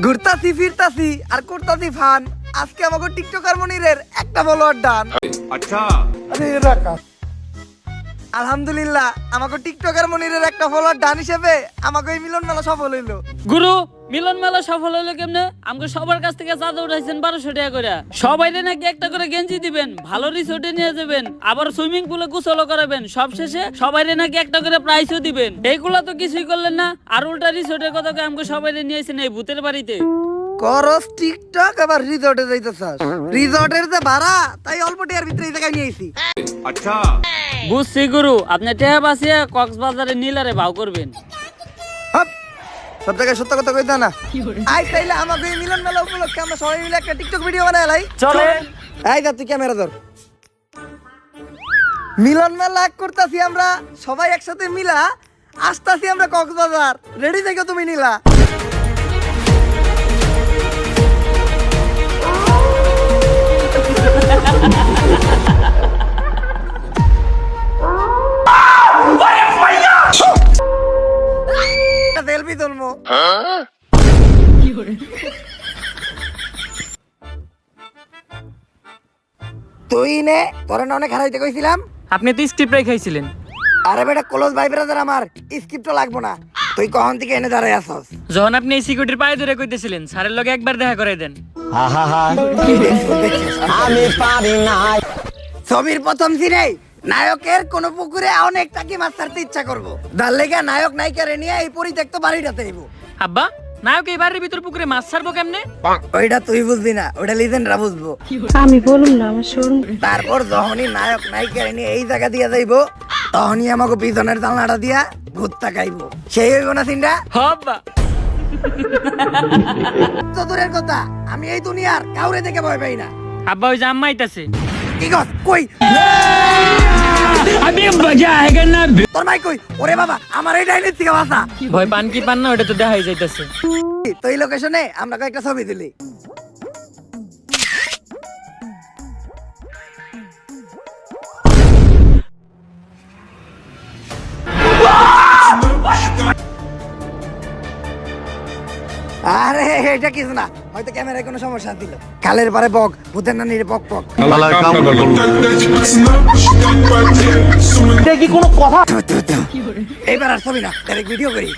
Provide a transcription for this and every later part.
ঘুরতাছি ফিরতাছি আর করতাছি ফান। আজকে আমাকে টিকটকার মনিরের একটা ফলোয়ার ডান। अच्छा আরে রাকা আলহামদুলিল্লাহ আমাকে টিকটকার মনিরের একটা ফলোয়ার ডান হিসেবে আমাকে এই মিলন মেলা সফল হইলো। গুরু মিলন মেলা সফল হইলো কেমনে? আমাকে সবার কাছ থেকে চাঁদা উঠাইছেন 1200 টাকা করে। সবাই নাকি একটা করে গেঞ্জি দিবেন, ভালো রিসোর্টে নিয়ে যাবেন, আবার সুইমিং পুলে গোসলও করাবেন, সবশেষে সবাই নাকি একটা করে প্রাইজও দিবেন। এইগুলা তো কিছুই করলেন না, আর উল্টা রিসোর্টের কথা কয়ে আমাকে সবাই নিয়েছেন এই ভূতের বাড়িতে। করস টিকটক আবার রিসর্টে যাইতেছাস। রিসর্টের যে ভাড়া তাই অল্প টাকার ভিতরে এই জায়গায় নিয়ে আইছি। अच्छा বুঝছি গুরু, আপনি টেহা বাসিয়া কক্সবাজারে নীলারে ভাও করবেন। হাপ, সব জায়গায় সত্য কথা কইতা না। আই তাইলে আমাকে এই মিলন মেলা উপলক্ষে আমরা সবাই মিলে একটা টিকটক ভিডিও বানাইলাই। চলেন। এই যা তুই ক্যামেরা ধর। মিলন মেলা করতাছি আমরা সবাই একসাথে মিলা, আসতাছি আমরা কক্সবাজার। রেডি থেকো তুমি নীলা। সেলফি তুলবো। তুই নে তোরে না অনেক হারাইতে কইছিলাম। আপনি তো স্ক্রিপ্ট রেখাইছিলেন। আরে বেটা ক্লোজ ভাই ব্রাদার আমার স্ক্রিপ্টও লাগবো না। তুই কখন থেকে এনে দাঁড়াই আসস? যখন আপনি এই সিকিউরিটির পায়ে ধরে কইতেছিলেন স্যারের লগে একবার দেখা করাই দেন। আমি পারি না। ছবির প্রথম সিনে নায়কের কোন পুকুরে অনেক টাকি মাছ ছাড়তে ইচ্ছা করবো। তার লেগে নায়ক নায়িকারে নিয়ে এই পরিত্যক্ত বাড়িটাতে আইবো। আব্বা, নায়ক এই বাড়ির ভিতর পুকুরে মাছ ছাড়বো কেমনে? ওইটা তুই বুঝবি না, ওইটা লিজেন্ডরা বুঝবো। আমি বলুন না আমার শোরুম। তারপর যখনই নায়ক নায়িকারে নিয়ে এই জায়গা দিয়ে যাইবো, তখনই আমাকে পিছনের জানলাটা দিয়া ভূত তাকাইবো। সেই হইব না সিনটা? হব্বা। তো দূরের কথা, আমি এই দুনিয়ার কাউরে দেখে ভয় পাই না। আব্বা ওই যে আম্মা আইতাছে। কি কস? কই আবে মজা আয়েগা না। তোর মাই কই? ওরে বাবা, আমার এই ডাইনের থেকে বাসা। ভয় পান কি পান না ওটা তো দেখাই যাইতাছে। তো এই লোকেশনে আমরা কয়েকটা ছবি তুলি। আরে এটা কিছু না, হয়তো ক্যামেরায় কোনো সমস্যা দিল। কালের পারে বক, ভূতের নানির বক বক। देखी कोनो কথা এইবার আর ছবি না, ডাইরেক্ট ভিডিও করি।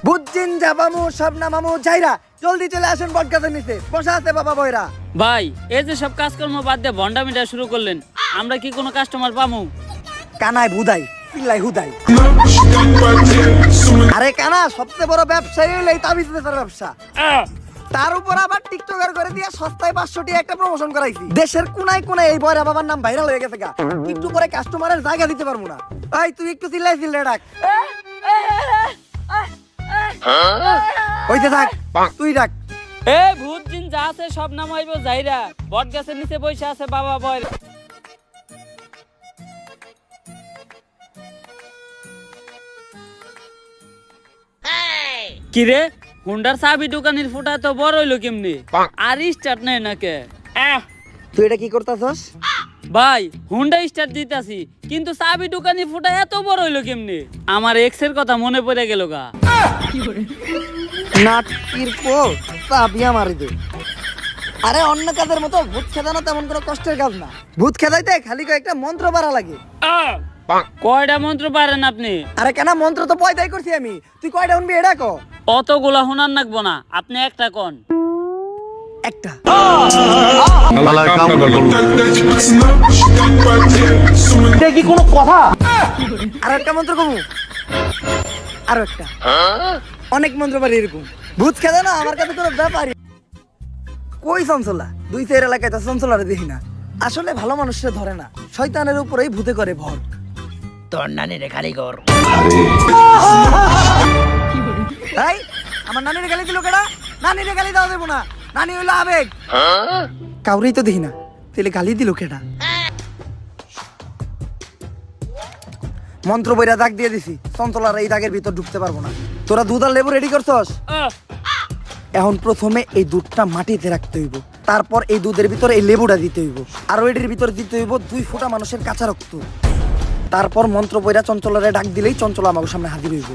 বুঝছেন যাবামু সব নামামু যাইরা, জলদি চলে আসুন বটগাছের নিচে বসা আছে বাবা বয়রা। ভাই এই যে সব কাজকর্ম বাদ দিয়ে ভন্ডামিটা শুরু করলেন, আমরা কি কোনো কাস্টমার পামু? কানায় ভুদাই পিল্লাই হুদাই। আরে কানা সবচেয়ে বড় ব্যবসায়ী হইলো এই তাবিজ বেচার ব্যবসা। তার উপর আবার টিকটকার করে দিয়ে সস্তায় 500 টাকা একটা প্রমোশন করাইছি। দেশের কোনায় কোনায় এই বয়রা বাবার নাম ভাইরাল হয়ে গেছে গা। একটু পরে কাস্টমারের জায়গা দিতে পারবো না। এই তুই একটু চিল্লাই ডাক। হইতে থাক, তুই ডাক। এ ভূত জিন যা আছে সব নামাইবো যাইরা, বট গাছের নিচে বসে আছে বাবা বয়। কিরে হুন্ডার চাবি দোকানের ফুটা তো বড় হইলো কেমনি? আর স্টার্ট নাই নাকে? তুই এটা কি করতাছস? ভাই হুন্ডা স্টার্ট দিতাছি, কিন্তু চাবি দোকানি ফুটা এত বড় হইলো কেমনি? আমার এক্স এর কথা মনে পড়ে গেল গা। নাটকির পো চাবিয়া মারি দে। আরে অন্য কাজের মতো ভূত খেদানো তেমন কোনো কষ্টের কাজ না। ভূত খেদাইতে খালি কয়েকটা মন্ত্র পারা লাগে। কয়টা মন্ত্র পারেন আপনি? আরে কেন মন্ত্র তো পয়দাই করছি আমি, তুই কয়টা শুনবি এটা ক। অতগুলা হুনার নাকবো না, আপনি একটা কোন। একটা देखी कोनो কথা আর একটা মন্ত্র কমু, আর একটা অনেক মন্ত্র পারি এরকম। ভূত খেদানো আমার কাছে কোনো ব্যাপারই। কই চঞ্চলা, 2-4 এলাকায় তো চঞ্চলারে দেখি না। আসলে ভালো মানুষরা ধরে না, শয়তানের উপরেই ভূতে করে ভর। তোর নানি রে খালি কর। এই আমার নানিরে গালি দিল কেডা? নানিরে গালি দাও দেবো না, নানি হইলো আবেগ। কাউরেই তো দেখি না, তাহলে গালি দিল কেটা? মন্ত্র বইরা দাগ দিয়ে দিছি, চঞ্চলার এই দাগের ভিতর ঢুকতে পারবো না। তোরা দুধ আর লেবু রেডি করছস? এখন প্রথমে এই দুধটা মাটিতে রাখতে হইব, তারপর এই দুধের ভিতরে এই লেবুটা দিতে হইব, আর এটির ভিতরে দিতে হইব 2 ফোঁটা মানুষের কাঁচা রক্ত। তারপর মন্ত্র বইরা চঞ্চলারে ডাক দিলেই চঞ্চলা আমার সামনে হাজির হইব।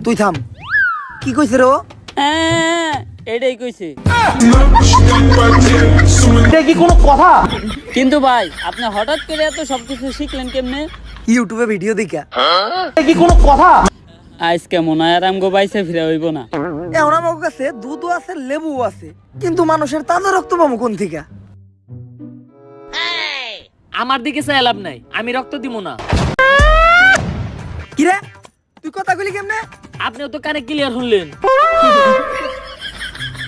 তুই থাম। কি কইছে রে ও? এটাই কইছে। এটা কি কোনো কথা? কিন্তু ভাই আপনি হঠাৎ করে এত সবকিছু শিখলেন কেমনে? ইউটিউবে ভিডিও দেখা। এটা কি কোনো কথা? আজকে মনে হয় আর আমগো বাইসে ফিরে হইব না। এখন আমার কাছে দুধও আছে, লেবুও আছে, কিন্তু মানুষের তাজা রক্ত পাবো কোন থেকে? আমার দিকে চাই লাভ নাই, আমি রক্ত দিব না। কিরে তুই কথা কইলি কেমনে? আপনিও তো কানে ক্লিয়ার শুনলেন।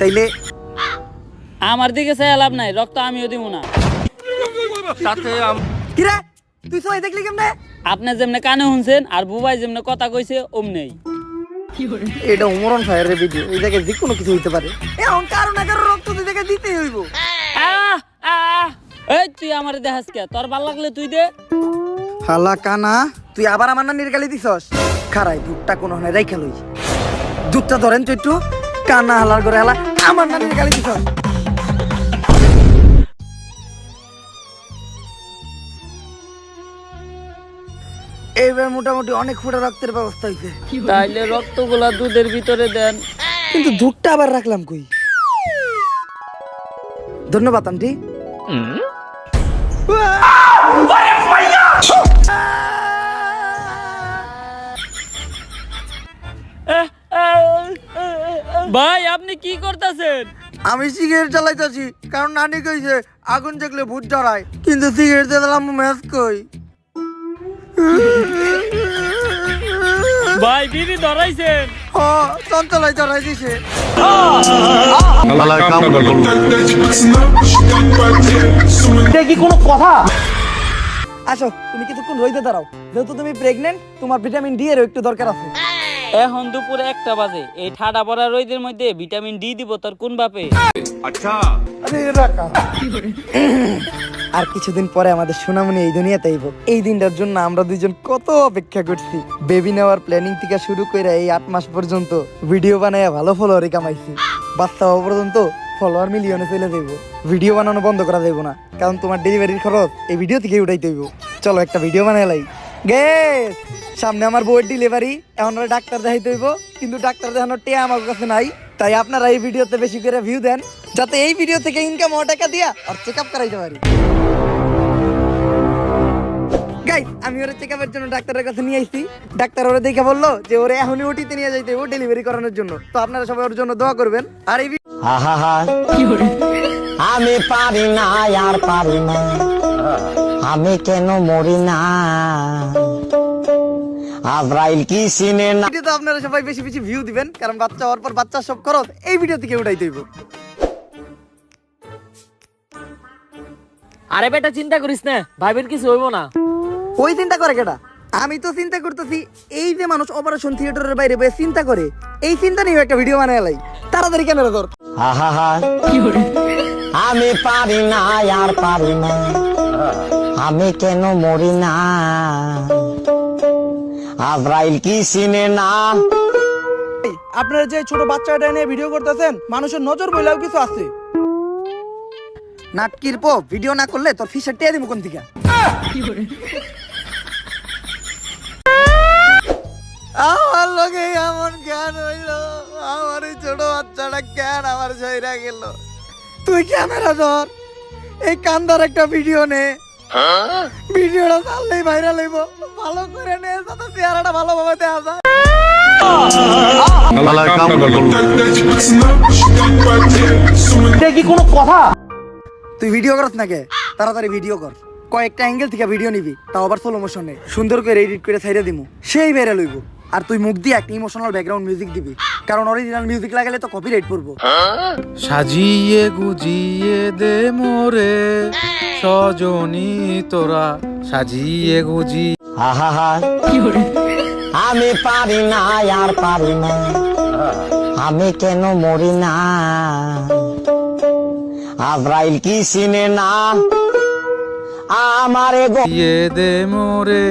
তাইলে আমার দিকে চাই লাভ নাই, রক্ত আমিও দিব না। কিরে তুই সবাই দেখলি কেমনে? আপনি যেমনে কানে শুনছেন আর বুবাই যেমনে কথা কইছে অমনেই। এটা উমরন ফায়ারের ভিডিও, এই জায়গায় যে কোনো কিছু হইতে পারে। এখন কারো না কারো রক্ত দিতে দিতেই হইব। এই তুই আমারে দেখাস কে? তোর ভাল লাগলে তুই দে। হালা কানা, তুই আবার আমার নানির গালি দিছস? খারাই দুধটা কোন হনে রাইখা লই। দুধটা ধরেন তো একটু। কানা হালার করে হালা আমার নানির গালি দিছস। এইবার মোটামুটি অনেক ফোঁটা রক্তের ব্যবস্থা হইছে। তাইলে রক্তগুলা দুধের ভিতরে দেন। কিন্তু দুধটা আবার রাখলাম কই? ধন্যবাদ আন্টি। ভাই আপনি কি করতেছেন? আমি সিগারেট চালাইতেছি, কারণ নানি কইছে আগুন দেখলে ভূত ডরায়, কিন্তু সিগারেট চালালাম ম্যাচ কই। ভাই বিড়ি ধরাইছেন? ও চঞ্চলাই চড়াই দিছে। এটা কি কোনো কথা? আসো তুমি কিছুক্ষণ রইতে দাঁড়াও, যেহেতু তুমি প্রেগনেন্ট, তোমার ভিটামিন ডি এর একটু দরকার আছে। এখন দুপুরে 1টা বাজে, এই ঠাডা পড়া রোদের মধ্যে ভিটামিন ডি দিব তোর কোন বাপে? আর কিছুদিন পরে আমাদের সোনামণি এই দুনিয়াতে আইব। এই দিনটার জন্য আমরা দুইজন কত অপেক্ষা করছি। বেবি নেওয়ার প্ল্যানিং থেকে শুরু করে এই 8 মাস পর্যন্ত ভিডিও বানায় ভালো ফলোয়ারই কামাইছি। বাচ্চা হওয়া পর্যন্ত ফলোয়ার মিলিয়নে চলে যাইব। ভিডিও বানানো বন্ধ করা যাইব না, কারণ তোমার ডেলিভারির খরচ এই ভিডিও থেকে উঠাইতে হইব। চলো একটা ভিডিও বানাই গেস। সামনে আমার বউয়ের ডেলিভারি, এখন ডাক্তার দেখাইতে হইব, কিন্তু ডাক্তার দেখানোর টিয়া আমার কাছে নাই। তাই আপনারা এই ভিডিওতে বেশি করে ভিউ দেন, যাতে এই ভিডিও থেকে ইনকাম হওয়া টাকা দিয়া আর চেক আপ করাইতে পারি। গাইস আমি ওরে চেক আপের জন্য ডাক্তারের কাছে নিয়ে আইছি। ডাক্তার ওরে দেখে বললো যে ওরে এখনই ওটিতে নিয়ে যাইতে হইব ডেলিভারি করানোর জন্য। তো আপনারা সবাই ওর জন্য দোয়া করবেন। আর এই আমি পারি না আর পারি না, আমি কেন মরি না, আজরাইল কি চিনে না। ভিডিওতে আপনারা সবাই বেশি বেশি ভিউ দিবেন, কারণ বাচ্চা হওয়ার পর বাচ্চার সব খরচ এই ভিডিও থেকে উঠাইতে হইব। আরে বেটা চিন্তা করিস না, ভাইবের কিছু হইব না। ওই চিন্তা করে কেটা? আমি তো চিন্তা করতেছি এই যে মানুষ অপারেশন থিয়েটারের বাইরে বসে চিন্তা করে, এই চিন্তা নিয়ে একটা ভিডিও বানায় লাই। তাড়াতাড়ি ক্যামেরা ধর। আমি পারি না আর পারি না, আমি কেন মরি না, আজরাইল কি চিনে না। আপনারা যে ছোট বাচ্চাটা নিয়ে ভিডিও করতেছেন, মানুষের নজর বইলাও কিছু আছে। নাটকির পো ভিডিও না করলে তোর ফিসের টিয়া দিব কোন থেকে? আমার লগে এমন জ্ঞান হইল, আমার এই ছোট বাচ্চাটা জ্ঞান আমার ছাইরা গেল। তুই ক্যামেরা ধর, এই কান্দার একটা ভিডিও নে। ভিডিওটা চাললেই ভাইরাল হইব। ভালো করে নে, যাতে চেহারাটা ভালোভাবে দেখা যায়। এটা কি কোনো কথা? তুই ভিডিও করছ না কে? তাড়াতাড়ি ভিডিও কর। কয়েকটা অ্যাঙ্গেল থেকে ভিডিও নিবি, তাও আবার স্লো মোশনে, সুন্দর করে এডিট করে ছাইড়া দিমু, সেই ভাইরাল হইব। আর তুই মুখ দিয়ে একটা ইমোশনাল ব্যাকগ্রাউন্ড মিউজিক দিবি, কারণ অরিজিনাল মিউজিক লাগালে তো কপিরাইট পড়বো। সাজিয়ে গুজিয়ে দে মোরে সজনী তোরা, সাজিয়ে গুজি। আমি পারি না আর পারি না, আমি কেন মরি না, আজরাইল কি চিনে না আমারে গো দিয়ে দে মোরে